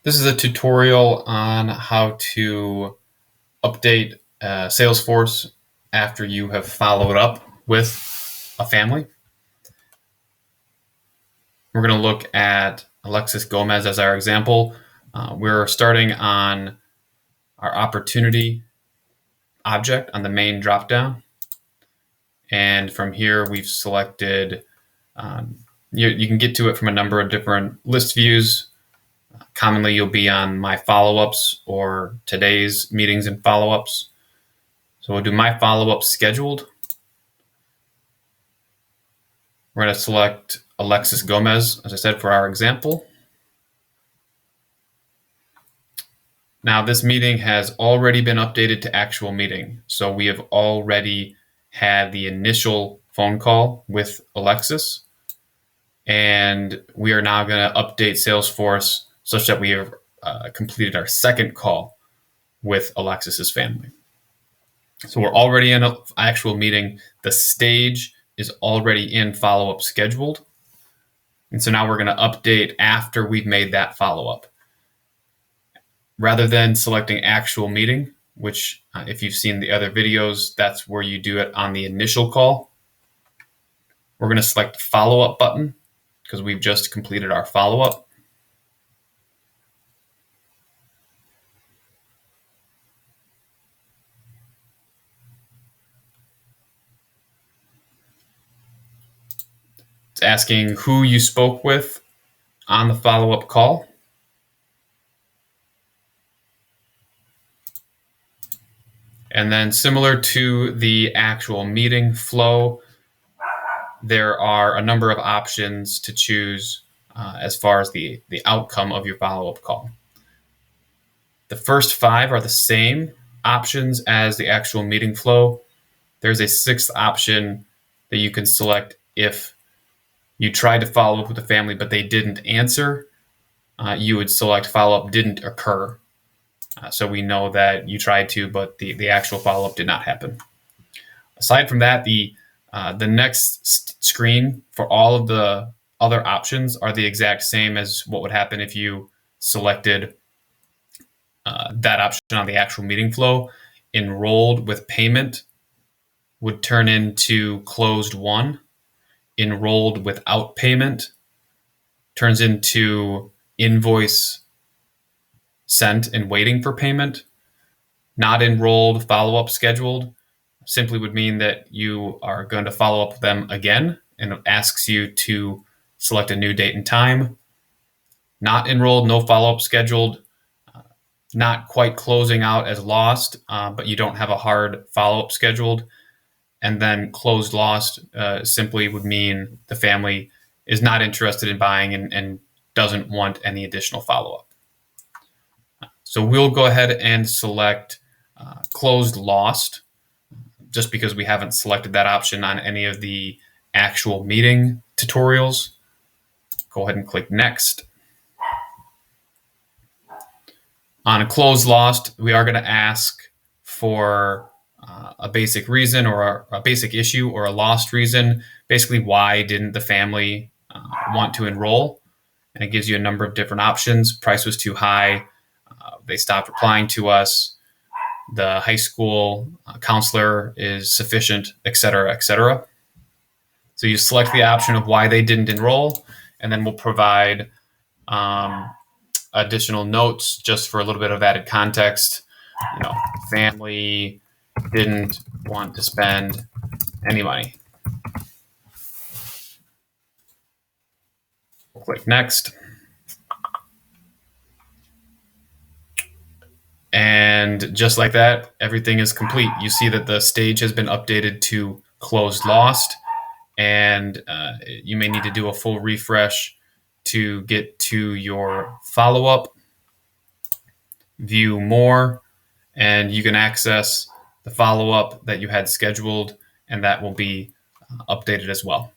This is a tutorial on how to update Salesforce after you have followed up with a family. We're going to look at Alexis Gomez as our example. We're starting on our opportunity object on the main dropdown. And from here, we've selected, you can get to it from a number of different list views. Commonly, you'll be on my follow-ups or today's meetings and follow-ups. So we'll do my follow-up scheduled. We're going to select Alexis Gomez, as I said, for our example. Now this meeting has already been updated to actual meeting. So we have already had the initial phone call with Alexis. And we are now going to update Salesforce such that we have completed our second call with Alexis's family. So we're already in an actual meeting. The stage is already in follow-up scheduled. And so now we're going to update after we've made that follow-up. Rather than selecting actual meeting, which if you've seen the other videos, that's where you do it on the initial call. We're going to select follow-up button because we've just completed our follow-up. It's asking who you spoke with on the follow-up call. And then similar to the actual meeting flow, there are a number of options to choose as far as the outcome of your follow-up call. The first 5 are the same options as the actual meeting flow. There's a 6th option that you can select if you tried to follow up with the family but they didn't answer. You would select follow-up didn't occur. So we know that you tried to, but the actual follow-up did not happen. Aside from that, the next screen for all of the other options are the exact same as what would happen if you selected that option on the actual meeting flow. Enrolled with payment would turn into closed won. Enrolled without payment turns into invoice sent and waiting for payment. Not enrolled, follow-up scheduled simply would mean that you are going to follow up with them again, and it asks you to select a new date and time. Not enrolled, no follow-up scheduled, not quite closing out as lost, but you don't have a hard follow-up scheduled. And then closed lost simply would mean the family is not interested in buying and doesn't want any additional follow-up. So we'll go ahead and select closed lost, just because we haven't selected that option on any of the actual meeting tutorials. Go ahead and click next. On a closed lost, we are going to ask for a basic reason or a basic issue or a lost reason. Basically, why didn't the family want to enroll? And it gives you a number of different options. Price was too high. They stopped replying to us. The high school counselor is sufficient, et cetera, et cetera. So you select the option of why they didn't enroll, and then we'll provide additional notes just for a little bit of added context. Family didn't want to spend any money. We'll click next. And just like that, everything is complete. You see that the stage has been updated to closed lost, and you may need to do a full refresh to get to your follow-up. View more, and you can access the follow-up that you had scheduled, and that will be updated as well.